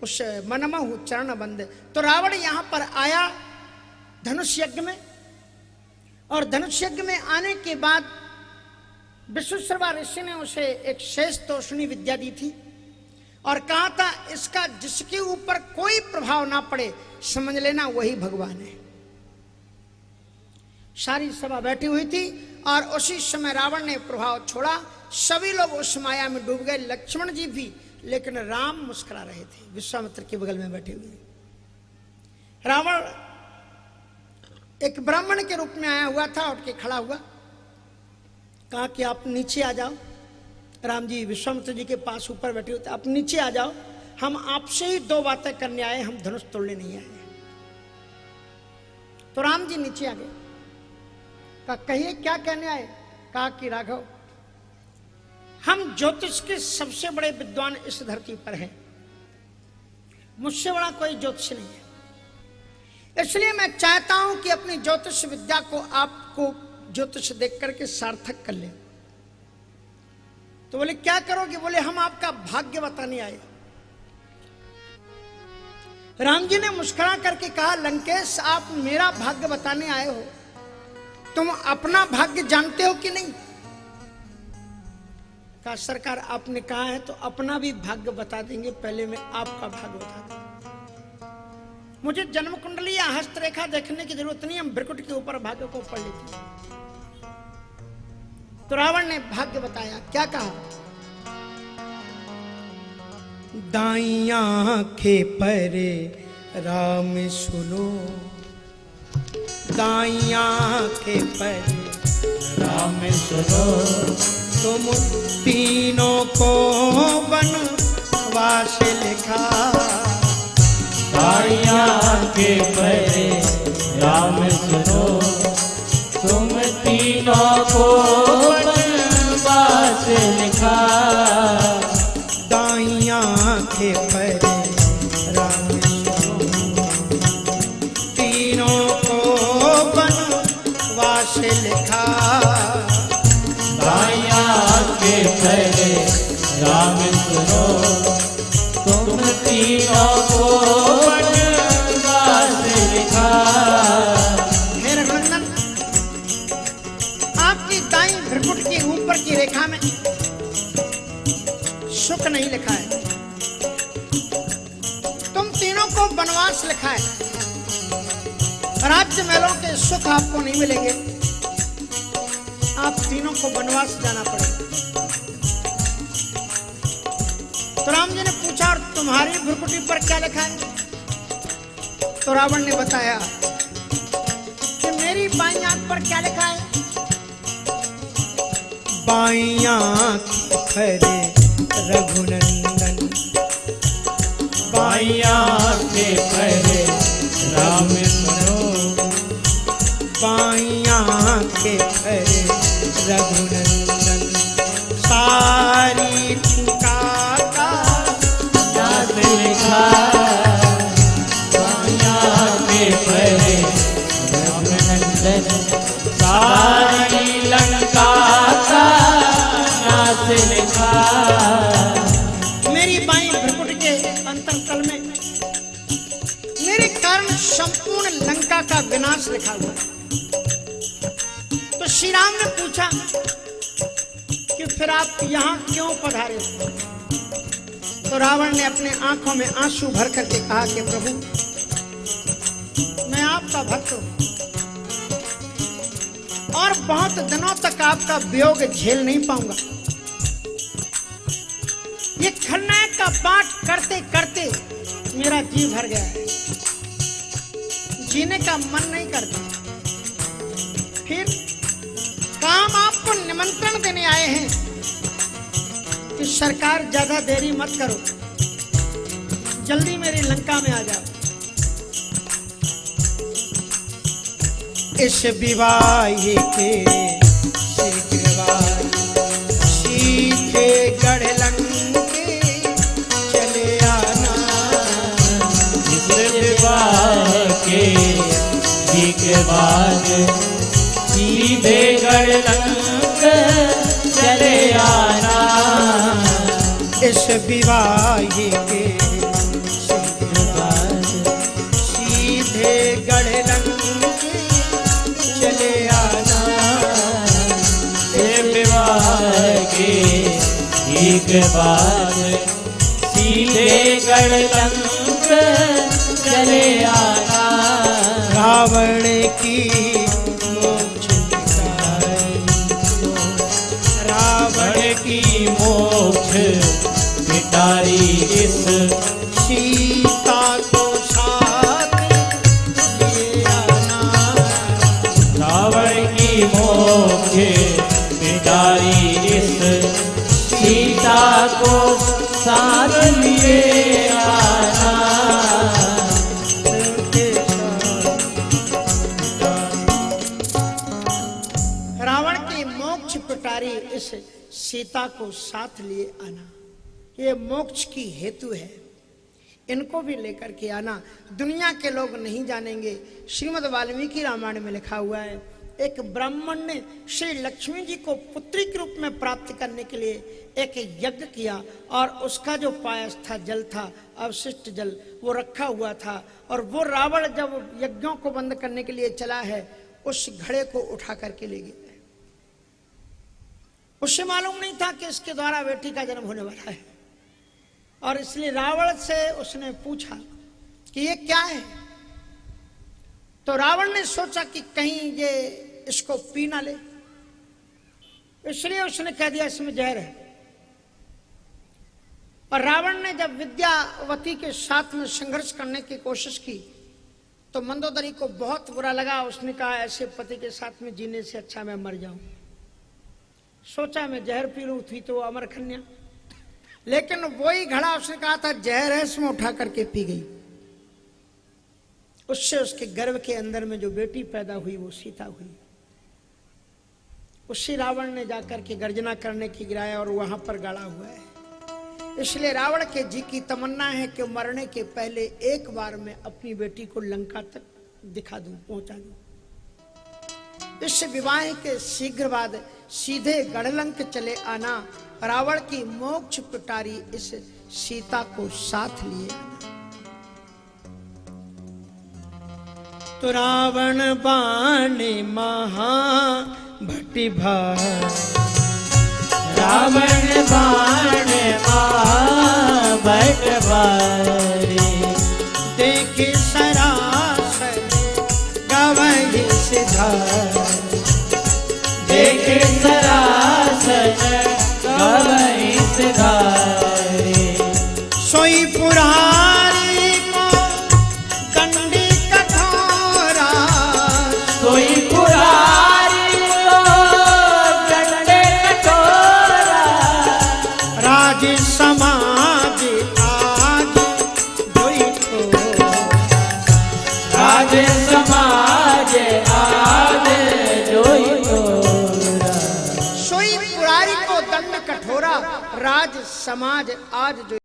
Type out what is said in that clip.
उस मनमहु चरण बंद। तो रावण यहां पर आया धनुष यज्ञ में, और धनुष यज्ञ में आने के बाद विश्वशर्मा ऋषि ने उसे एक शेष तोषणी विद्या दी थी और कहा था इसका जिसके ऊपर कोई प्रभाव ना पड़े समझ लेना वही भगवान है। सारी सभा बैठी हुई थी और उसी समय रावण ने प्रभाव छोड़ा, सभी लोग उस माया में डूब गए, लक्ष्मण जी भी, लेकिन राम मुस्कुरा रहे थे विश्वामित्र के बगल में बैठे हुए। रावण एक ब्राह्मण के रूप में आया हुआ था, उठ के खड़ा हुआ, कहा कि आप नीचे आ जाओ। राम जी विश्वामित्र जी के पास ऊपर बैठे हुए थे, आप नीचे आ जाओ, हम आपसे ही दो बातें करने आए, हम धनुष तोड़ने नहीं आए। तो राम जी नीचे आ गए, कहा कहिए क्या कहने आए। कहा कि राघव, हम ज्योतिष के सबसे बड़े विद्वान इस धरती पर हैं, मुझसे बड़ा कोई ज्योतिष नहीं है, इसलिए मैं चाहता हूं कि अपनी ज्योतिष विद्या को आपको ज्योतिष देख करके सार्थक कर ले। तो बोले क्या करोगे। बोले हम आपका भाग्य बताने आए। राम जी ने मुस्कुरा करके कहा लंकेश, आप मेरा भाग्य बताने आए हो, तुम अपना भाग्य जानते हो कि नहीं। कहा सरकार आपने कहा है तो अपना भी भाग्य बता देंगे, पहले मैं आपका भाग्य बता दूं। मुझे जन्म कुंडली या हस्तरेखा देखने की जरूरत नहीं, हम भ्रकुट के ऊपर भाग्य को पढ़ लेते हैं। तो रावण ने भाग्य बताया, क्या कहा। दाईं आंखें परे राम सुनो, दाईं आंखें परे राम सुनो, तुम तीनों को बनवास लिखा। दाईं आंखें परे राम सुनो, तुम तीनों को बनवास लिखा। दाईं आंखें परे राम सुनो, तीनों को बनवास लिखा। दाईं आंखें परे राम सुनो, तुम तीनों को बनवास लिखा। हे रघुनंदन, आपकी दाईं भ्रकुट के ऊपर की रेखा में सुख नहीं लिखा है, तुम तीनों को वनवास लिखा है, राज्य महलों के सुख आपको नहीं मिलेंगे, आप तीनों को वनवास जाना पड़ेगा। तो राम जी ने पूछा और तुम्हारी भ्रकुटी पर क्या लिखा है। तो रावण ने बताया कि मेरी बाईं आंख पर क्या लिखा है। बाईं आंख परे रघुनंदन, बाईं आंखें परे राम सुनो, बाईं आंखें परे रघुनंदन। सारी पुकारा याद लिखा। बाईं आंखें परे रघुनंदन, सारी लंका का नाथ लिखा। मेरी बाईं भ्रकुट के अंतरतल में मेरे कारण संपूर्ण लंका का विनाश लिखा हुआ है। तो श्री राम ने पूछा कि फिर आप यहां क्यों पधारे। तो रावण ने अपने आंखों में आंसू भर करके कहा कि प्रभु, मैं आपका भक्त हूं और बहुत दिनों तक आपका वियोग झेल नहीं पाऊंगा। ये खलनायक का पाठ करते करते मेरा जी भर गया है, जीने का मन नहीं करता। फिर काम आपको निमंत्रण देने आए हैं कि सरकार ज्यादा देरी मत करो, जल्दी मेरी लंका में आ जाओ। इस विवाह के शीघ्रवार सीधे गढ़ लंके चले आना। इस विवाह के बाद सीधे गढ़ लंक चले आना। इस विवाह के गढ़लंक चले आना। रावण की मोक्ष पिटारी, रावण की मोक्ष पिटारी इस सीता को साथ लिए आना। रावण की मोक्ष पिटारी इस सीता को साथ लिए आना। रावण की मोक्ष पिटारी इस सीता को साथ लिए आना, ये मोक्ष की हेतु है, इनको भी लेकर के आना। दुनिया के लोग नहीं जानेंगे। श्रीमद् वाल्मीकि रामायण में लिखा हुआ है, एक ब्राह्मण ने श्री लक्ष्मी जी को पुत्री के रूप में प्राप्त करने के लिए एक यज्ञ किया और उसका जो पायस था, जल था, अवशिष्ट जल, वो रखा हुआ था। और वो रावण जब यज्ञों को बंद करने के लिए चला है, उस घड़े को उठा करके ले गया। उसे मालूम नहीं था कि इसके द्वारा बेटी का जन्म होने वाला है, और इसलिए रावण से उसने पूछा कि ये क्या है। तो रावण ने सोचा कि कहीं ये इसको पी ना ले, इसलिए उसने कह दिया इसमें जहर है। और रावण ने जब विद्यावती के साथ में संघर्ष करने की कोशिश की तो मंदोदरी को बहुत बुरा लगा। उसने कहा ऐसे पति के साथ में जीने से अच्छा मैं मर जाऊं। सोचा मैं जहर पी लूं, थी तो अमर कन्या, लेकिन वही घड़ा उसने कहा था जहर है, इसमें उठा करके पी गई। उससे उसके गर्भ के अंदर में जो बेटी पैदा हुई वो सीता हुई। उसी रावण ने जाकर के गर्जना करने की गिराया और वहां पर गाड़ा हुआ है। इसलिए रावण के जी की तमन्ना है कि मरने के पहले एक बार में अपनी बेटी को लंका तक दिखा दूं, पहुंचा दूं। इस विवाह के शीघ्र बाद सीधे गढ़लंक चले आना, रावण की मोक्ष पिटारी इस सीता को साथ लिए आना। तो रावण बाण महा भट्टी भार, रावण बाण भट भारी, देख सरासर गवई सिधार, देख सरासर गवई सिधारी, सोई पुरारी को दंडी कठोरा, सोई पुरारी को दंडे कठोरा, राज समाज आज जोई तो, राज समाज आज जोई तोरा। सोई पुरारी को दंड कठोरा, राज समाज आज जो